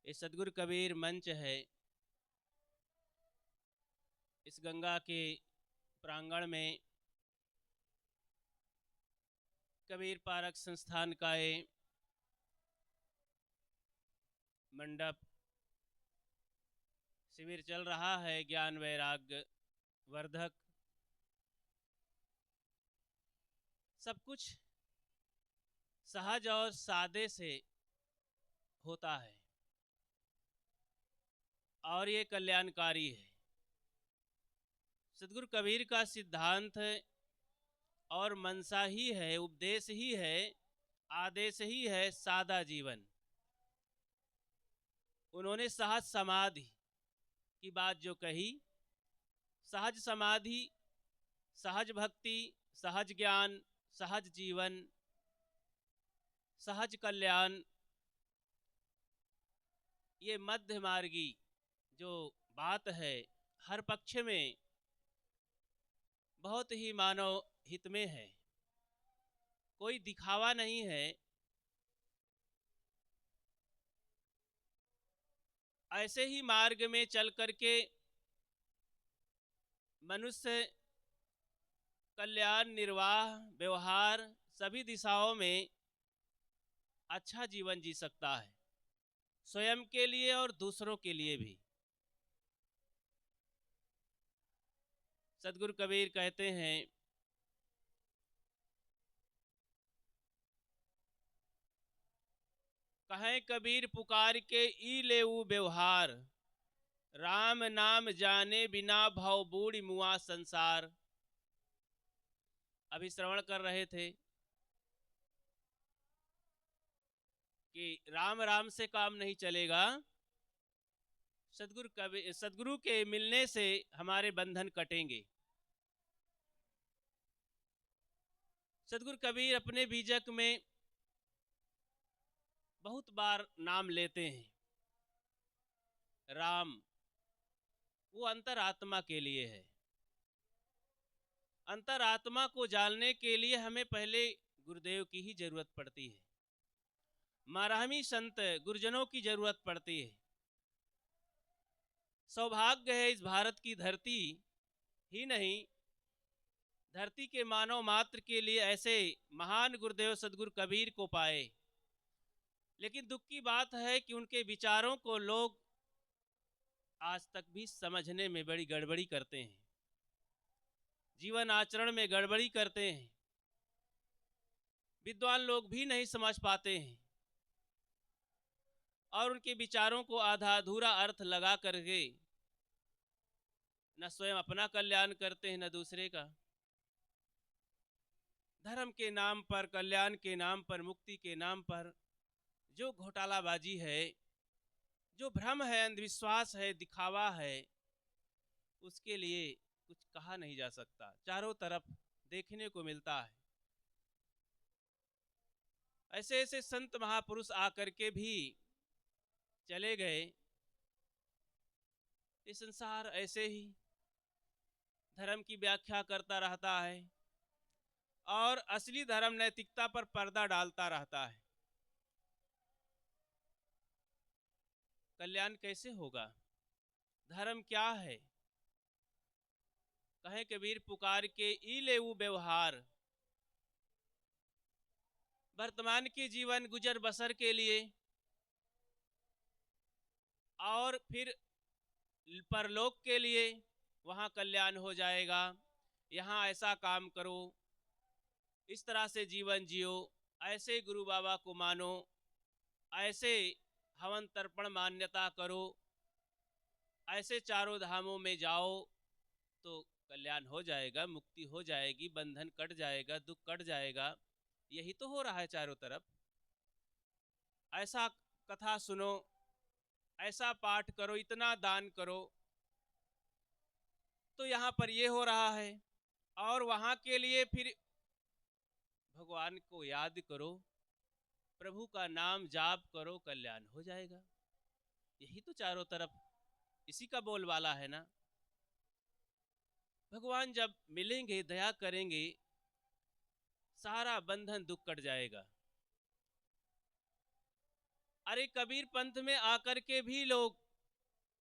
ये सदगुरु कबीर मंच है। इस गंगा के प्रांगण में कबीर पारक संस्थान का ये मंडप शिविर चल रहा है, ज्ञान वैराग्य वर्धक। सब कुछ सहज और सादे से होता है और ये कल्याणकारी है। सदगुरु कबीर का सिद्धांत और मनसा ही है, उपदेश ही है, आदेश ही है सादा जीवन। उन्होंने सहज समाधि की बात जो कही, सहज समाधि, सहज भक्ति, सहज ज्ञान, सहज जीवन, सहज कल्याण, ये मध्य मार्गी जो बात है हर पक्ष में बहुत ही मानव हित में है। कोई दिखावा नहीं है। ऐसे ही मार्ग में चल करके मनुष्य कल्याण, निर्वाह, व्यवहार सभी दिशाओं में अच्छा जीवन जी सकता है, स्वयं के लिए और दूसरों के लिए भी। सदगुरु कबीर कहते हैं, कहें कबीर पुकार के ई लेऊ व्यवहार, राम नाम जाने बिना भव बूढ़ी मुआ संसार। अभी श्रवण कर रहे थे कि राम राम से काम नहीं चलेगा, सदगुरु के मिलने से हमारे बंधन कटेंगे। सदगुरु कबीर अपने बीजक में बहुत बार नाम लेते हैं। राम वो अंतरात्मा के लिए है। अंतरात्मा को जानने के लिए हमें पहले गुरुदेव की ही जरूरत पड़ती है, माराहमी संत गुरुजनों की जरूरत पड़ती है। सौभाग्य है इस भारत की धरती ही नहीं, धरती के मानव मात्र के लिए ऐसे महान गुरुदेव सदगुरु कबीर को पाए। लेकिन दुख की बात है कि उनके विचारों को लोग आज तक भी समझने में बड़ी गड़बड़ी करते हैं, जीवन आचरण में गड़बड़ी करते हैं। विद्वान लोग भी नहीं समझ पाते हैं और उनके विचारों को आधा अधूरा अर्थ लगा करके न स्वयं अपना कल्याण करते हैं न दूसरे का। धर्म के नाम पर, कल्याण के नाम पर, मुक्ति के नाम पर जो घोटालाबाजी है, जो भ्रम है, अंधविश्वास है, दिखावा है, उसके लिए कुछ कहा नहीं जा सकता। चारों तरफ देखने को मिलता है। ऐसे ऐसे संत महापुरुष आकर के भी चले गए। ये संसार ऐसे ही धर्म की व्याख्या करता रहता है और असली धर्म नैतिकता पर पर्दा डालता रहता है। कल्याण कैसे होगा? धर्म क्या है? कहें कबीर पुकार के ई लेऊ व्यवहार, वर्तमान के जीवन गुजर बसर के लिए और फिर परलोक के लिए, वहाँ कल्याण हो जाएगा। यहाँ ऐसा काम करो, इस तरह से जीवन जियो, ऐसे गुरु बाबा को मानो, ऐसे हवन तर्पण मान्यता करो, ऐसे चारों धामों में जाओ तो कल्याण हो जाएगा, मुक्ति हो जाएगी, बंधन कट जाएगा, दुख कट जाएगा। यही तो हो रहा है चारों तरफ। ऐसा कथा सुनो, ऐसा पाठ करो, इतना दान करो, तो यहाँ पर ये हो रहा है। और वहाँ के लिए फिर भगवान को याद करो, प्रभु का नाम जाप करो, कल्याण हो जाएगा। यही तो चारों तरफ इसी का बोलबाला है ना। भगवान जब मिलेंगे, दया करेंगे, सारा बंधन दुख कट जाएगा। अरे कबीर पंथ में आकर के भी लोग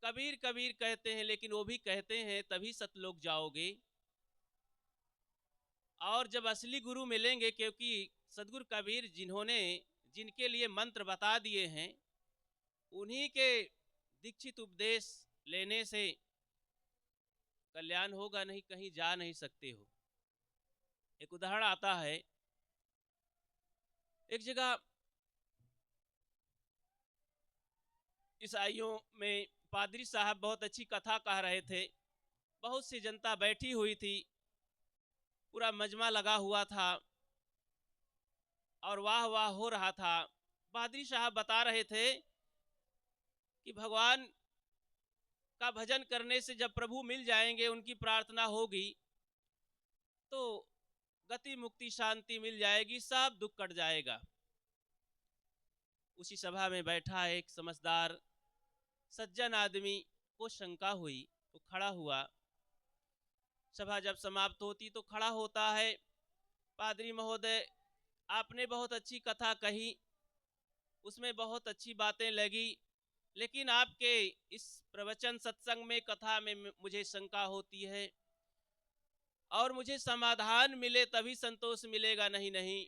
कबीर कबीर कहते हैं, लेकिन वो भी कहते हैं तभी सतलोक जाओगे। और जब असली गुरु मिलेंगे, क्योंकि सदगुरु कबीर जिनके लिए मंत्र बता दिए हैं, उन्हीं के दीक्षित उपदेश लेने से कल्याण होगा, नहीं कहीं जा नहीं सकते हो। एक उदाहरण आता है, एक जगह ईसाइयों में पादरी साहब बहुत अच्छी कथा कह रहे थे। बहुत सी जनता बैठी हुई थी, पूरा मजमा लगा हुआ था और वाह वाह हो रहा था। पादरी साहब बता रहे थे कि भगवान का भजन करने से जब प्रभु मिल जाएंगे, उनकी प्रार्थना होगी तो गति मुक्ति शांति मिल जाएगी, सब दुख कट जाएगा। उसी सभा में बैठा एक समझदार सज्जन आदमी को शंका हुई, वो खड़ा हुआ। सभा जब समाप्त होती तो खड़ा होता है, पादरी महोदय आपने बहुत अच्छी कथा कही, उसमें बहुत अच्छी बातें लगी, लेकिन आपके इस प्रवचन सत्संग में कथा में मुझे शंका होती है और मुझे समाधान मिले तभी संतोष मिलेगा, नहीं नहीं,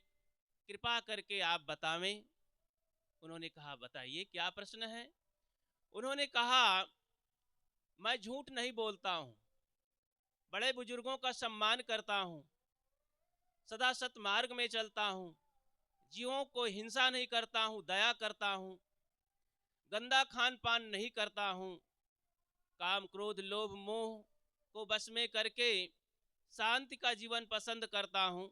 कृपा करके आप बतावें। उन्होंने कहा बताइए क्या प्रश्न है। उन्होंने कहा मैं झूठ नहीं बोलता हूँ, बड़े बुजुर्गों का सम्मान करता हूँ, सदा सतमार्ग में चलता हूँ, जीवों को हिंसा नहीं करता हूँ, दया करता हूँ, गंदा खान पान नहीं करता हूँ, काम क्रोध लोभ मोह को बस में करके शांति का जीवन पसंद करता हूँ,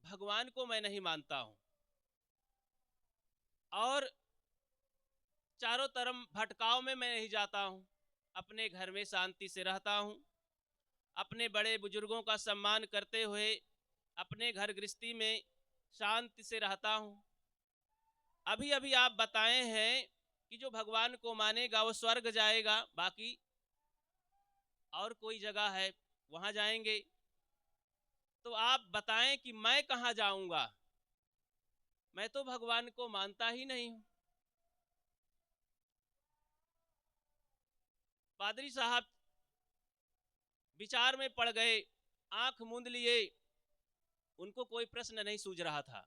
भगवान को मैं नहीं मानता हूँ और चारों तरफ भटकाव में मैं नहीं जाता हूँ, अपने घर में शांति से रहता हूँ, अपने बड़े बुजुर्गों का सम्मान करते हुए अपने घर गृहस्थी में शांति से रहता हूँ। अभी अभी आप बताए हैं कि जो भगवान को मानेगा वो स्वर्ग जाएगा, बाकी और कोई जगह है वहाँ जाएंगे, तो आप बताएं कि मैं कहाँ जाऊंगा, मैं तो भगवान को मानता ही नहीं हूँ। पादरी साहब विचार में पड़ गए, आंख मूंद लिए, उनको कोई प्रश्न नहीं सूझ रहा था।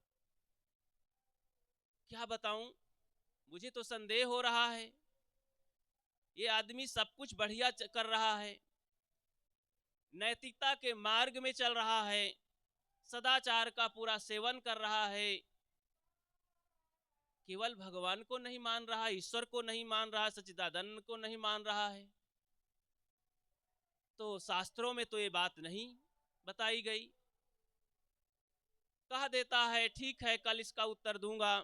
क्या बताऊं, मुझे तो संदेह हो रहा है, ये आदमी सब कुछ बढ़िया कर रहा है, नैतिकता के मार्ग में चल रहा है, सदाचार का पूरा सेवन कर रहा है, केवल भगवान को नहीं मान रहा, ईश्वर को नहीं मान रहा, सच्चिदानंद को नहीं मान रहा है। तो शास्त्रों में तो ये बात नहीं बताई गई। कह देता है ठीक है कल इसका उत्तर दूंगा,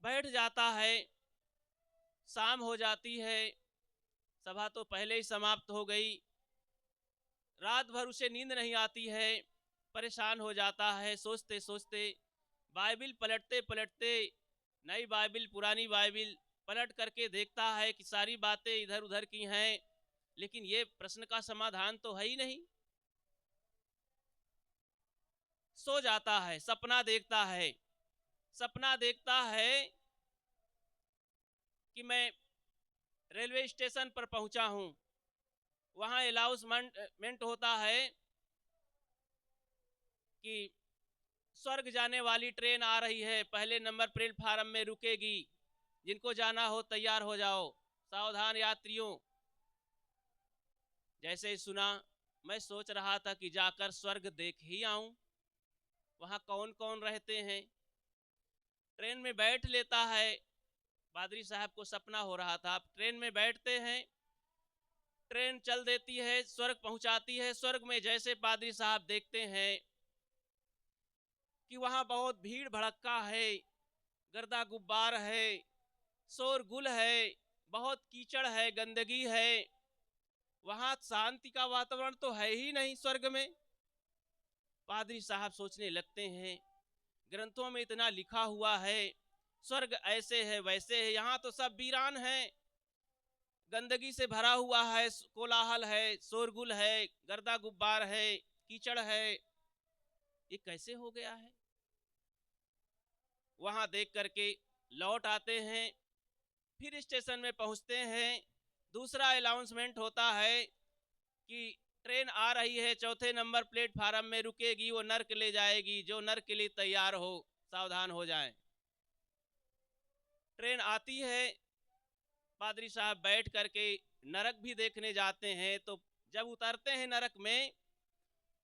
बैठ जाता है, शाम हो जाती है, सभा तो पहले ही समाप्त हो गई, रात भर उसे नींद नहीं आती है, परेशान हो जाता है, सोचते सोचते बाइबिल पलटते पलटते, नई बाइबिल पुरानी बाइबिल पलट करके देखता है कि सारी बातें इधर उधर की हैं, लेकिन ये प्रश्न का समाधान तो है ही नहीं। सो जाता है, सपना देखता है, सपना देखता है कि मैं रेलवे स्टेशन पर पहुंचा हूं, वहां अनाउंसमेंट होता है कि स्वर्ग जाने वाली ट्रेन आ रही है, पहले नंबर प्लेटफार्म में रुकेगी, जिनको जाना हो तैयार हो जाओ, सावधान यात्रियों। जैसे ही सुना, मैं सोच रहा था कि जाकर स्वर्ग देख ही आऊं, वहां कौन कौन रहते हैं। ट्रेन में बैठ लेता है, पादरी साहब को सपना हो रहा था, ट्रेन में बैठते हैं, ट्रेन चल देती है, स्वर्ग पहुंचाती है। स्वर्ग में जैसे पादरी साहब देखते हैं कि वहां बहुत भीड़ भड़क्का है, गर्दा गुब्बार है, शोरगुल है, बहुत कीचड़ है, गंदगी है, वहां शांति का वातावरण तो है ही नहीं स्वर्ग में। पादरी साहब सोचने लगते हैं, ग्रंथों में इतना लिखा हुआ है, स्वर्ग ऐसे है वैसे है, यहाँ तो सब वीरान है, गंदगी से भरा हुआ है, कोलाहल है, शोरगुल है, गर्दा गुब्बार है, कीचड़ है, ये कैसे हो गया है। वहाँ देख करके लौट आते हैं। फिर स्टेशन में पहुँचते हैं, दूसरा अनाउंसमेंट होता है कि ट्रेन आ रही है, चौथे नंबर प्लेटफार्म में रुकेगी, वो नर्क ले जाएगी, जो नर्क के लिए तैयार हो सावधान हो जाएं। ट्रेन आती है, पादरी साहब बैठ करके नरक भी देखने जाते हैं। तो जब उतरते हैं नरक में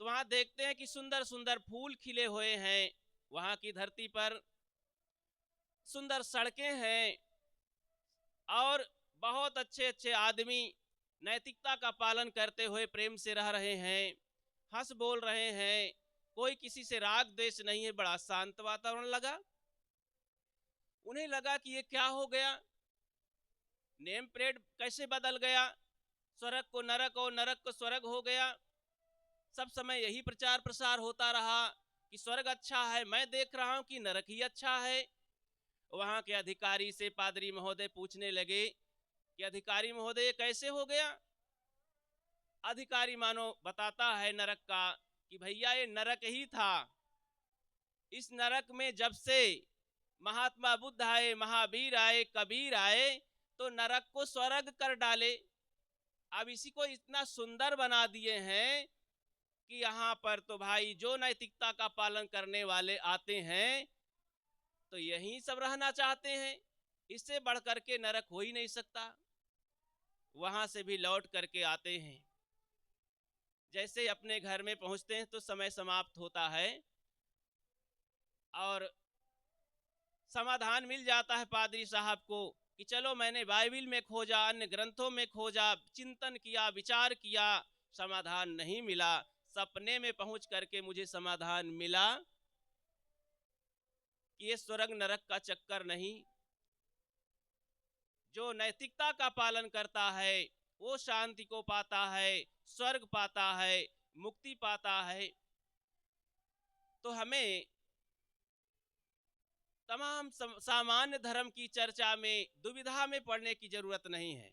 तो वहाँ देखते हैं कि सुंदर सुंदर फूल खिले हुए हैं, वहाँ की धरती पर सुंदर सड़कें हैं और बहुत अच्छे अच्छे आदमी नैतिकता का पालन करते हुए प्रेम से रह रहे हैं, हंस बोल रहे हैं, कोई किसी से राग द्वेष नहीं है। बड़ा शांत वातावरण लगा। उन्हें लगा कि ये क्या हो गया, नेम प्लेट कैसे बदल गया, स्वर्ग को नरक और नरक को स्वर्ग हो गया। सब समय यही प्रचार प्रसार होता रहा कि स्वर्ग अच्छा है, मैं देख रहा हूं कि नरक ही अच्छा है। वहां के अधिकारी से पादरी महोदय पूछने लगे कि अधिकारी महोदय ये कैसे हो गया। अधिकारी मानो बताता है नरक का कि भैया ये नरक ही था। इस नरक में जब से महात्मा बुद्ध आए, महावीर आए, कबीर आए तो नरक को स्वर्ग कर डाले। अब इसी को इतना सुंदर बना दिए हैं कि यहाँ पर तो भाई जो नैतिकता का पालन करने वाले आते हैं तो यहीं सब रहना चाहते हैं, इससे बढ़ करके नरक हो ही नहीं सकता। वहां से भी लौट करके आते हैं, जैसे अपने घर में पहुंचते हैं तो समय समाप्त होता है और समाधान मिल जाता है पादरी साहब को कि चलो मैंने बाइबिल में खोजा, अन्य ग्रंथों में खोजा, चिंतन किया, विचार किया, समाधान नहीं मिला। सपने में पहुंच करके मुझे समाधान मिला कि ये स्वर्ग नरक का चक्कर नहीं, जो नैतिकता का पालन करता है वो शांति को पाता है, स्वर्ग पाता है, मुक्ति पाता है। तो हमें तमाम सामान्य धर्म की चर्चा में दुविधा में पड़ने की जरूरत नहीं है।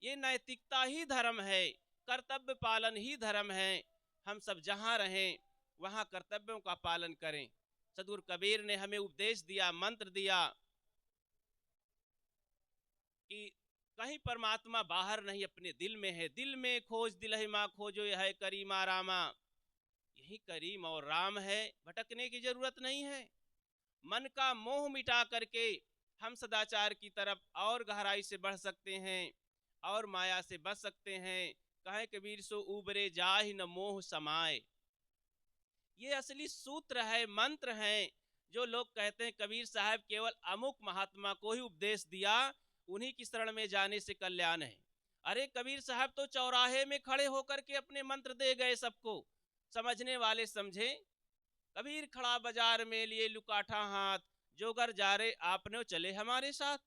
ये नैतिकता ही धर्म है, कर्तव्य पालन ही धर्म है। हम सब जहाँ रहें वहाँ कर्तव्यों का पालन करें। सदगुरु कबीर ने हमें उपदेश दिया, मंत्र दिया कि कहीं परमात्मा बाहर नहीं, अपने दिल में है। दिल में खोज दिलहि माँ खोजो यह है करीमा रामा। यही करीम और राम है, भटकने की जरूरत नहीं है। मन का मोह मिटा करके हम सदाचार की तरफ और गहराई से बढ़ सकते हैं और माया से बच सकते हैं। कहे कबीर सो उबरे जाहि न मोह समाए। ये असली सूत्र है, मंत्र है। जो लोग कहते हैं कबीर साहब केवल अमुक महात्मा को ही उपदेश दिया, उन्हीं की शरण में जाने से कल्याण है। अरे कबीर साहब तो चौराहे में खड़े होकर के अपने मंत्र दे गए सबको, समझने वाले समझे। कबीर खड़ा बाजार में लिए लुकाठा हाथ, जोगर जा रे आपने चले हमारे साथ।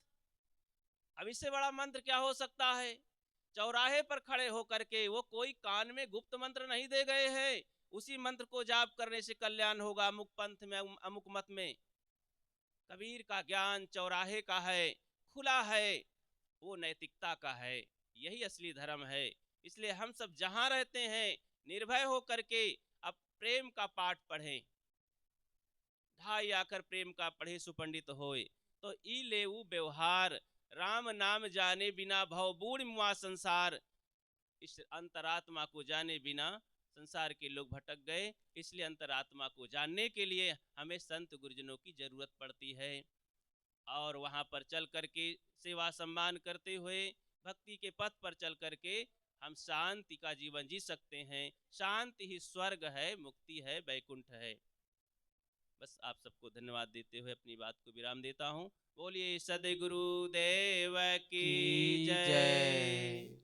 अब इससे बड़ा मंत्र क्या हो सकता है। चौराहे पर खड़े होकर के, वो कोई कान में गुप्त मंत्र नहीं दे गए हैं। उसी मंत्र को जाप करने से कल्याण होगा अमुक पंथ में, अमुक मत में। कबीर का ज्ञान चौराहे का है, खुला है, वो नैतिकता का है। यही असली धर्म है। इसलिए हम सब जहां रहते हैं निर्भय होकर के अब प्रेम का पाठ पढ़ें। ढाई आकर प्रेम का पढ़े सुपंडित होए, तो ई लेऊ व्यवहार, राम नाम जाने बिना भव बूढ़ मुआ संसार। इस अंतरात्मा को जाने बिना संसार के लोग भटक गए। इसलिए अंतरात्मा को जानने के लिए हमें संत गुरुजनों की जरूरत पड़ती है। और वहाँ पर चल करके सेवा सम्मान करते हुए भक्ति के पथ पर चल करके हम शांति का जीवन जी सकते हैं। शांति ही स्वर्ग है, मुक्ति है, वैकुंठ है। बस आप सबको धन्यवाद देते हुए अपनी बात को विराम देता हूँ। बोलिए सद्गुरु देव की जय।